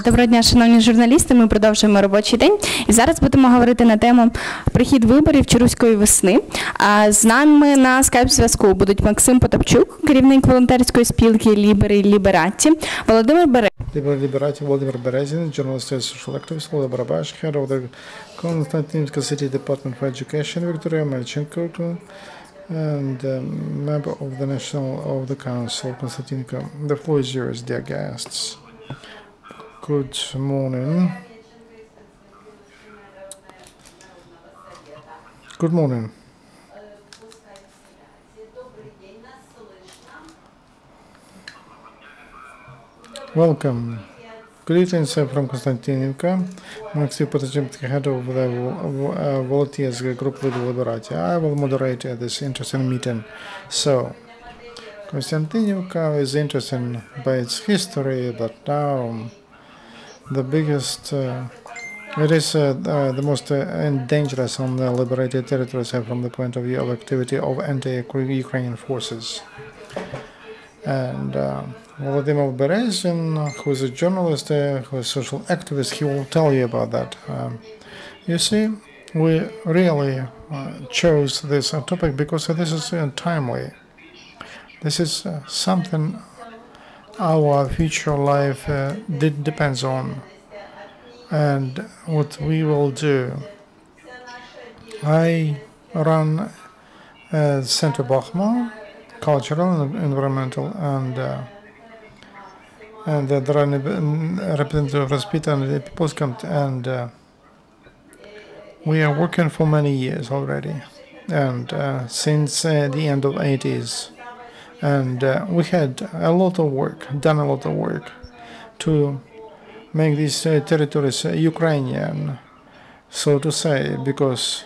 Доброго дня, шановні журналісти. Ми продовжуємо робочий день. І зараз будемо говорити на тему «Прихід виборів чи руської весни». З нами на скайп-зв'язку будуть Maksym Potapchuk, керівник волонтерської спілки Liberi Liberati, Volodymyr Berezin. Liberi Liberati, Volodymyr Berezin, journalist and social activist, Olga Barabash, head of the Konstantinovka City Department for Education, Viktoria, Omelchenko, and member of the Council, Konstantinovka. The floor is yours, dear guests. Good morning. Good morning. Welcome. Greetings from Konstantinovka. Maksym Potapchuk, head of the volunteers group Liberi Liberati. I will moderate this interesting meeting. So, Konstantinovka is interesting by its history, but now the biggest, it is the most dangerous on the liberated territories from the point of view of activity of anti-Ukrainian forces. And Volodymyr Berezin, who is a journalist, who is a social activist, he will tell you about that. You see, we really chose this topic because this is timely. This is something our future life depends on, and what we will do. I run Center Bakhma, cultural, environmental, and there are representatives of hospital and people's camp, and we are working for many years already, and since the end of 80s. And we had done a lot of work to make these territories Ukrainian, so to say, because,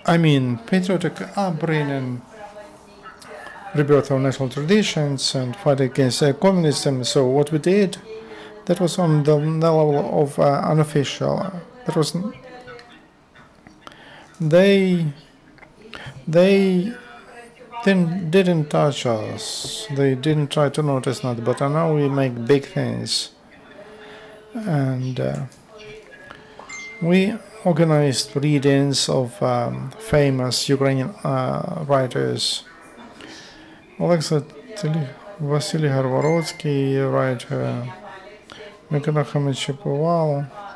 I mean, patriotic upbringing, rebirth of national traditions, and fight against communism. So what we did, that was on the level of unofficial. That was they didn't touch us. They didn't try to notice that. But now we make big things, and we organized readings of famous Ukrainian writers. Olexandra Sendetska, writer,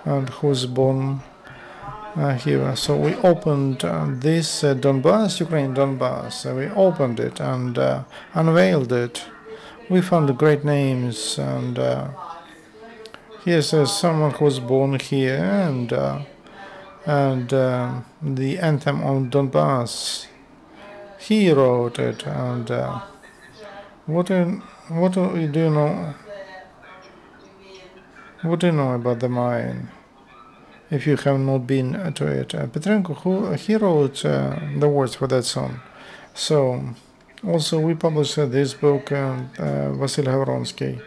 and who was born here. So we opened this Ukraine Donbass. We opened it and unveiled it. We found great names, and here's someone who was born here, and the anthem on Donbass. He wrote it, and what do you know? What do you know about the mine? If you have not been to it, Petrenko, he wrote the words for that song. So, also we published this book, Vasil Havronsky,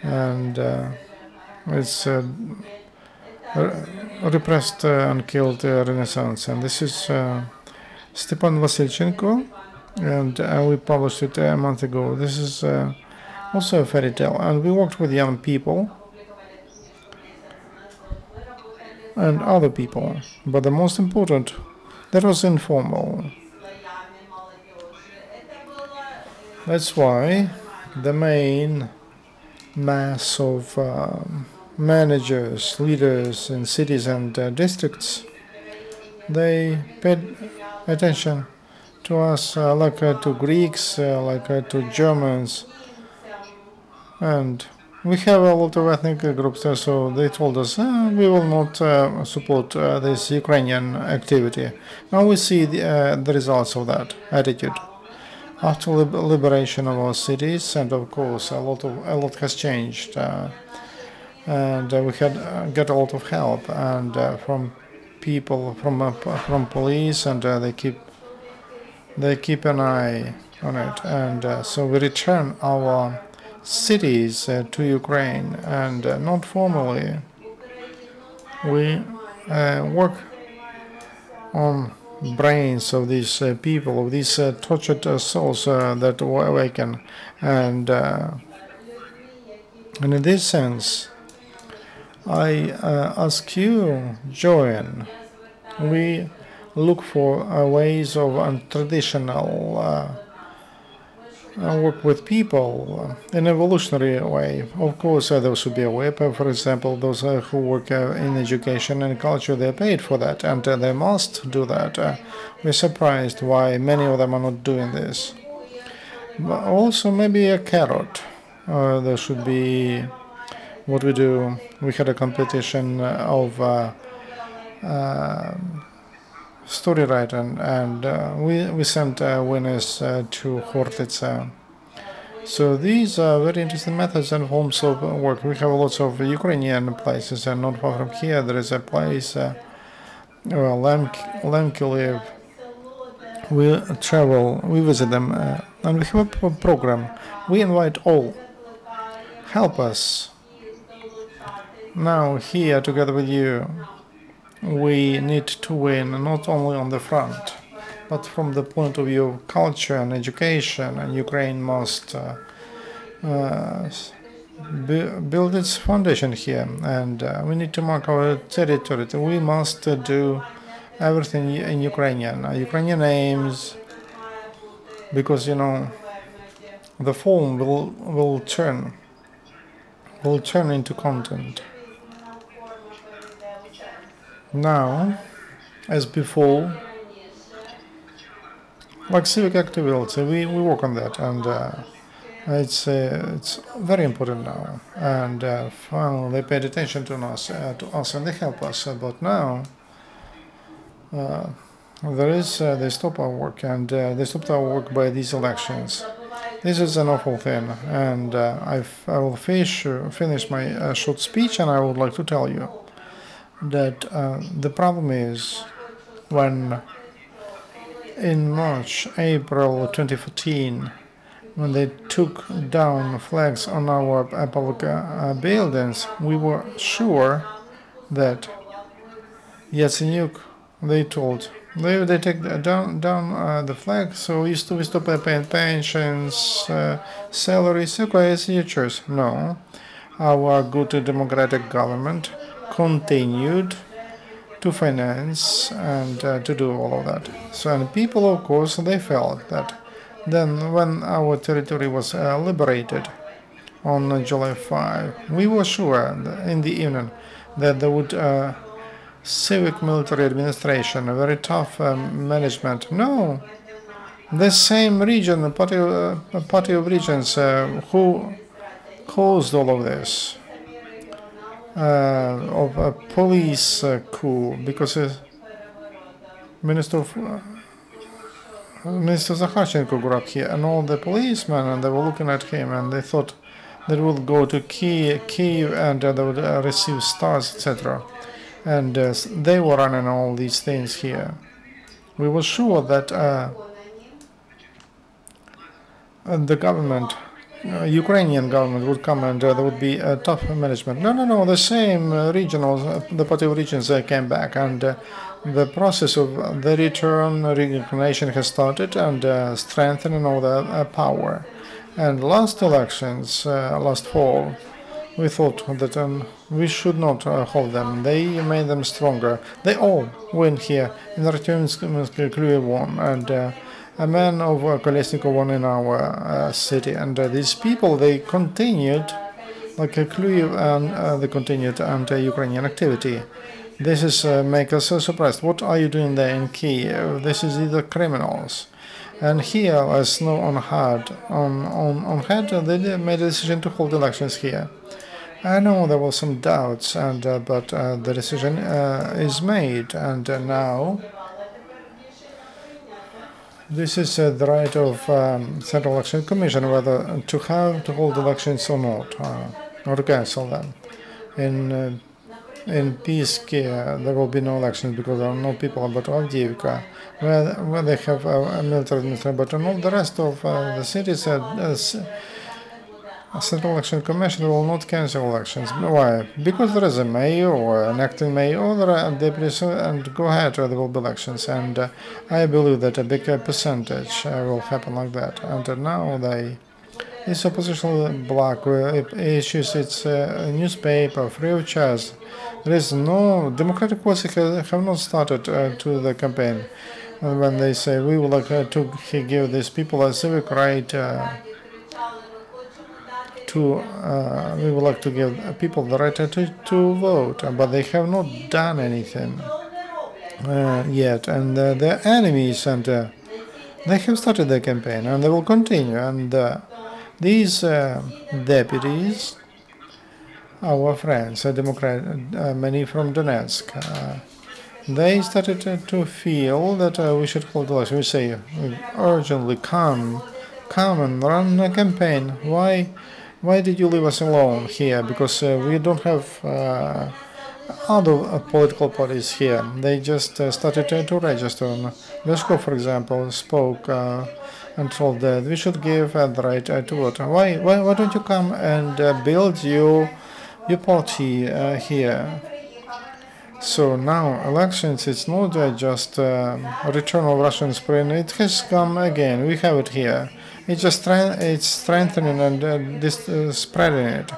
and it's repressed and killed Renaissance. And this is Stepan Vasilchenko, and we published it a month ago. This is also a fairy tale, and we worked with young people and other people, but the most important, that was informal. That's why the main mass of managers, leaders in cities and districts, they paid attention to us like to Greeks, like to Germans, and we have a lot of ethnic groups there, so they told us we will not support this Ukrainian activity. Now we see the results of that attitude. After liberation of our cities, and of course a lot has changed, and we get a lot of help, and from people, from police, and they keep an eye on it, and so we return our cities to Ukraine, and not formally. We work on brains of these people, of these tortured souls that awaken, and And in this sense, I ask you, join. We look for ways of untraditional work with people in an evolutionary way. Of course, there should be a way, for example, those who work in education and culture, they're paid for that, and they must do that. We're surprised why many of them are not doing this. But also maybe a carrot. There should be what we do. We had a competition of story writing, and we sent winners to Hortica. So these are very interesting methods and forms of work. We have lots of Ukrainian places, and not far from here there is a place, Lemkilev. We travel, we visit them, and we have a program. We invite all. Help us. Now here, together with you, we need to win not only on the front, but from the point of view of culture and education, and Ukraine must build its foundation here, and we need to mark our territory. We must do everything in Ukrainian, Ukrainian names, because the form will turn into content. Now, as before, like civic activity, we work on that, and it's very important now. And finally, they paid attention to us, and they help us. But now, they stop our work, and they stopped our work by these elections. This is an awful thing, and I will finish my short speech, and I would like to tell you that the problem is when in March, April 2014, when they took down flags on our public buildings, we were sure that Yatsenyuk, they told, they take down the flag, so we stop paying pensions, salaries. Okay, it's your choice. No, our good democratic government continued to finance and to do all of that. So, and people, of course, they felt that. Then, when our territory was liberated on July 5, we were sure in the evening that there would civic military administration, a very tough management. No, the same region, party of regions who caused all of this. Of a police coup, because Minister Zakharchenko grew up here, and all the policemen, and they were looking at him, and they thought they would go to Kiev and they would receive stars, etc. And they were running all these things here. We were sure that the government, Ukrainian government, would come and there would be a tough management. No, the same regionals, the party of regions came back, and the process of the return, reincarnation has started, and strengthening all the power. And last elections, last fall, we thought that we should not hold them. They made them stronger. They all win here. In Artyomsk won, and a man of Kolesnikov won in our city. And these people, they continued, like Kluyev, and they continued anti-Ukrainian activity. This is make us so surprised. What are you doing there in Kiev? This is either criminals. And here, as snow on head, they made a decision to hold elections here. I know there were some doubts, and but the decision is made, and now this is the right of Central Election Commission whether to hold elections or not, or to cancel them. In Pisk, there will be no elections because there are no people about Avdiivka, where they have a military administration, but in all the rest of the cities, Central Election Commission will not cancel elections. Why? Because there is a mayor or an acting mayor or a deputy, and go ahead, there will be elections. And I believe that a big percentage will happen like that. And now they This opposition bloc issues its newspaper free of charge. There is no democratic voices have not started to the campaign. And when they say we would like to give these people a civic right we would like to give people the right to vote, but they have not done anything yet. And the enemies and they have started the campaign and they will continue. And these deputies, our friends, many from Donetsk, they started to feel that we should hold elections. We say, urgently come and run a campaign. Why did you leave us alone here? Because we don't have other political parties here. They just started to register. Leshko, for example, spoke and told that we should give the right to vote. Why don't you come and build your party here? So now elections, it's not just return of Russian Spring. It has come again. We have it here. It's just it's strengthening and spreading it.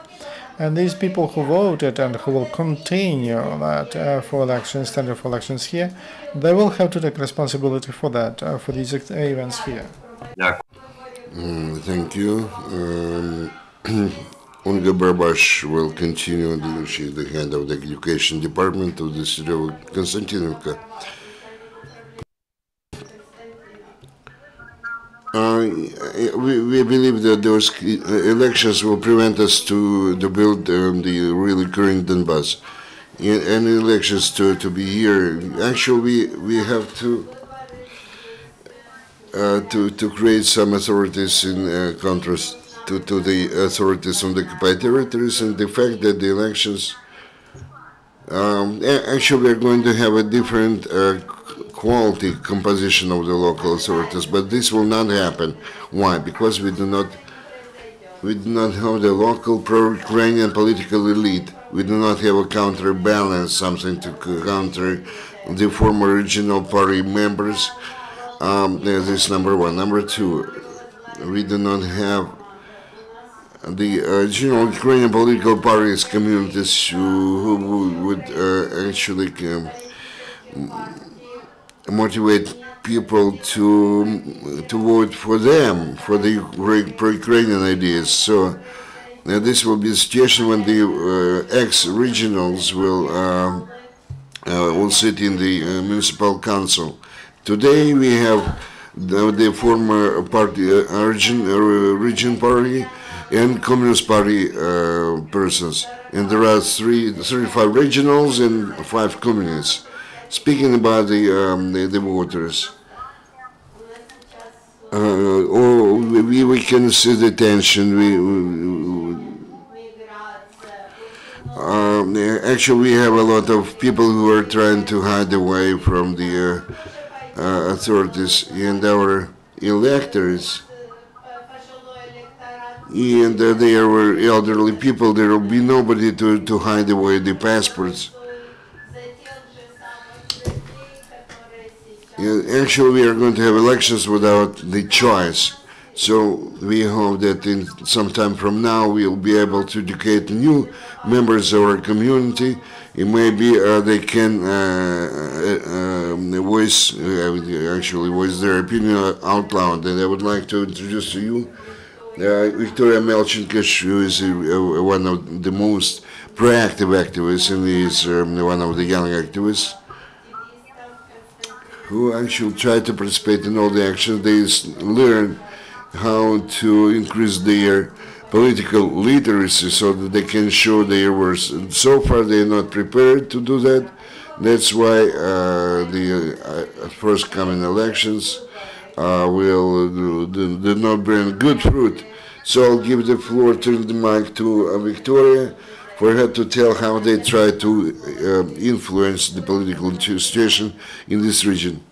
And these people who voted and who will continue that for elections, standard for elections here, they will have to take responsibility for that, for these events here. Thank you. Olga Barabash will continue. She is the head of the education department of the city of Konstantinovka. We believe that those elections will prevent us to build the really current Donbass. And elections to be here. Actually, we have to create some authorities in contrast to the authorities on the occupied territories, and the fact that the elections actually are going to have a different quality composition of the local authorities, but this will not happen. Why? Because we do not have the local pro-Ukrainian political elite. We do not have a counterbalance, something to counter the former regional party members. This is number one. Number two, we do not have the general Ukrainian political parties, communities who would actually motivate people to vote for them, for the pro-Ukrainian ideas. So this will be a situation when the ex-regionals will sit in the municipal council. Today we have the former party, region party, and Communist Party persons, and there are 35 regionals and 5 communists. Speaking about the voters, we can see the tension. Actually, we have a lot of people who are trying to hide away from the authorities and our electors. And there were elderly people. There will be nobody to hide away the passports. Actually, we are going to have elections without the choice. So we hope that in some time from now we'll be able to educate new members of our community, and maybe they can voice their opinion out loud. And I would like to introduce to you Viktoria Omelchenko, who is one of the most proactive activists, and is one of the young activists who actually try to participate in all the actions. They learn how to increase their political literacy so that they can show their worth. So far, they are not prepared to do that. That's why the first coming elections will do not bring good fruit. So I'll give the floor, turn the mic to Viktoria, for her to tell how they try to influence the political situation in this region.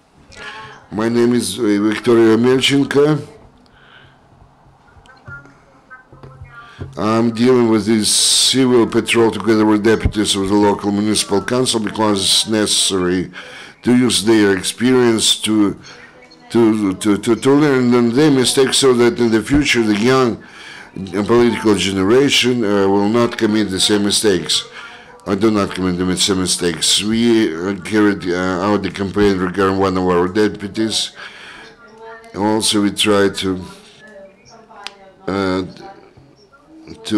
My name is Viktoria Omelchenko. I'm dealing with this civil patrol together with deputies of the local municipal council because it's necessary to use their experience to learn from their mistakes so that in the future the young political generation will not commit the same mistakes. I do not commit the same mistakes. We carried out the campaign regarding one of our deputies. Also, we try to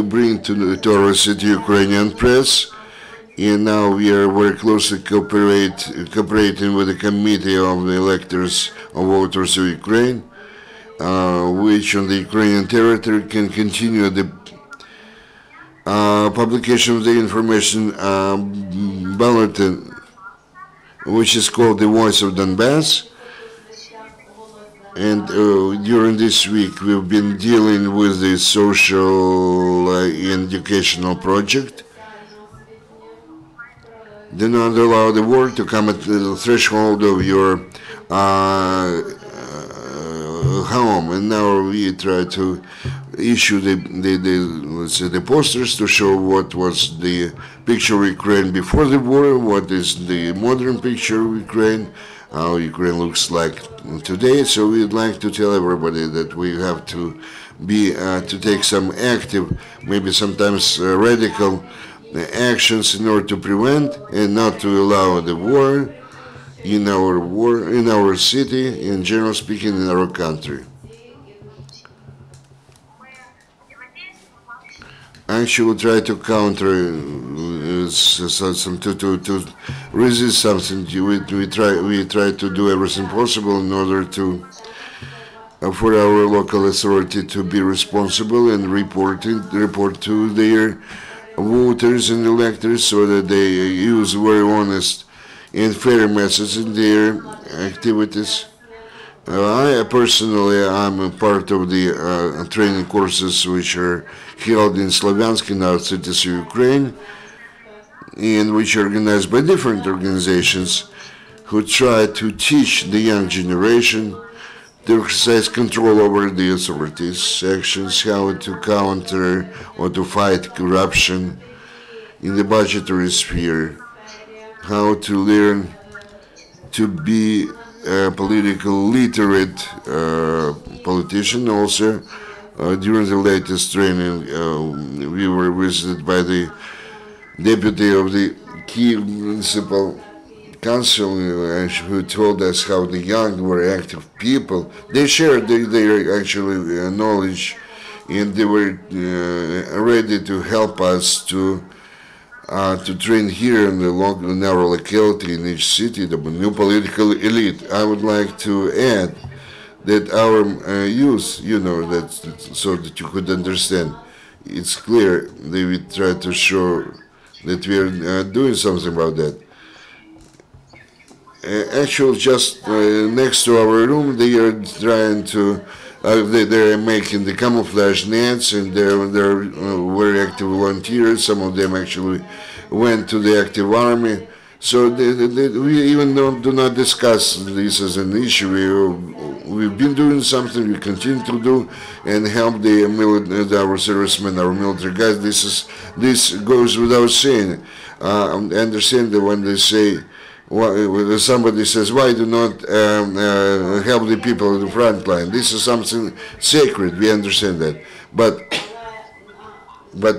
bring to our city Ukrainian press. And now we are very closely cooperating with the committee of the electors of voters of Ukraine, which on the Ukrainian territory can continue the publication of the information bulletin, which is called the Voice of Donbass. And during this week, we've been dealing with the social and educational project. Do not allow the war to come at the threshold of your home. And now we try to issue the posters to show what was the picture of Ukraine before the war, what is the modern picture of Ukraine, how Ukraine looks like today. So we'd like to tell everybody that we have to to take some active, maybe sometimes radical actions in order to prevent and not to allow the war in our city, and generally speaking, in our country. Actually, we'll try to counter to resist something. We try to do everything possible in order to for our local authority to be responsible and report to their voters and electors, so that they use very honest and fair methods in their activities. I personally am a part of the training courses which are held in Slavyansk in our cities of Ukraine, and which are organized by different organizations who try to teach the young generation to exercise control over the authorities' actions, how to counter or to fight corruption in the budgetary sphere, how to learn to be a political literate politician. Also, during the latest training, we were visited by the deputy of the Kyiv Municipal Council, who told us how the young, very active people, they shared their actually knowledge, and they were ready to help us to train here in our locality, in each city, the new political elite. I would like to add that our youth, so that you could understand, it's clear that we try to show that we are doing something about that. Actually, just next to our room, they are trying to, they are making the camouflage nets, and they're very active volunteers. Some of them actually went to the active army. So we even do not discuss this as an issue. We've been doing something, we continue to do, and help our servicemen, our military guys. This goes without saying. I understand that when they say, when somebody says, why do not help the people at the front line? This is something sacred, we understand that. But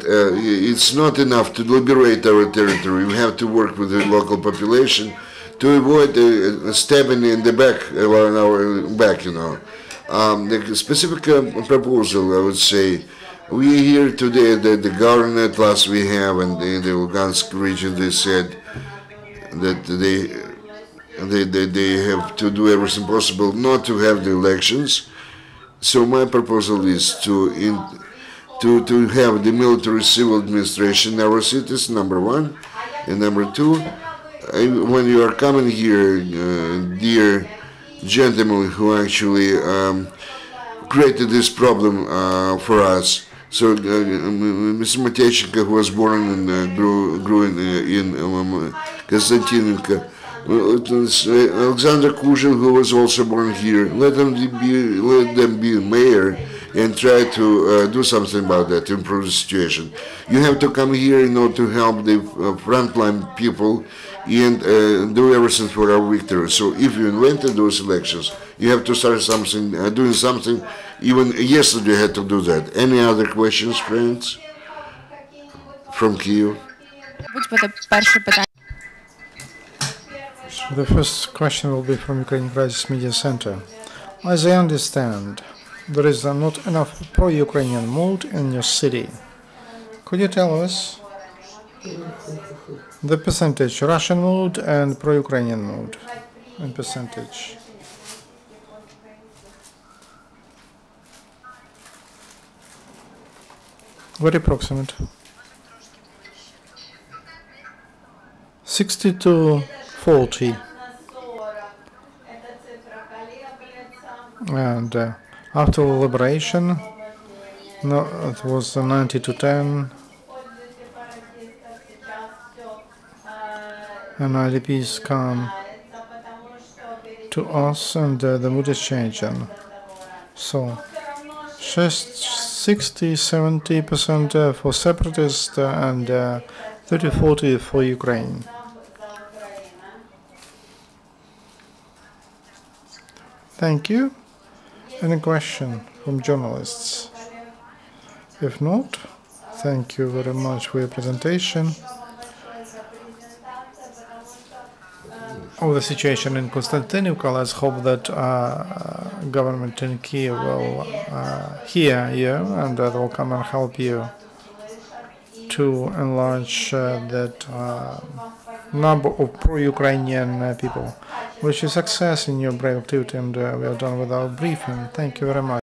it's not enough to liberate our territory. We have to work with the local population to avoid stabbing in the back, on our back, The specific proposal, I would say, we hear today that the governor class we have in the Lugansk region, they said that they have to do everything possible not to have the elections. So my proposal is to have the military civil administration in our cities, number one, and number two, when you are coming here, dear gentlemen who actually created this problem for us. So Mr. Omelchenko, who was born and grew in Konstantinovka, Alexander Kuzhin, who was also born here, let them be mayor and try to do something about that, improve the situation. You have to come here in order to help the frontline people and do everything for our victory. So if you invented those elections, you have to start something, doing something. Even yesterday you had to do that. Any other questions, friends? From Kyiv? Будь буде перше питання. The first question will be from Ukrainian Crisis Media Center. As I understand, there is not enough pro-Ukrainian mood in your city. Could you tell us the percentage Russian mood and pro-Ukrainian mood in percentage? Very approximate. 60 to 40. And after the liberation, no, it was 90 to 10. And IDPs come to us, and the mood is changing. So 60-70% for separatists and 30-40 for Ukraine. Thank you. Any question from journalists? If not, thank you very much for your presentation of the situation in Konstantinovka. Let's hope that government in Kyiv will hear you and that will come and help you to enlarge that number of pro-Ukrainian people. Wish you success in your brave activity, and we are done with our briefing. Thank you very much.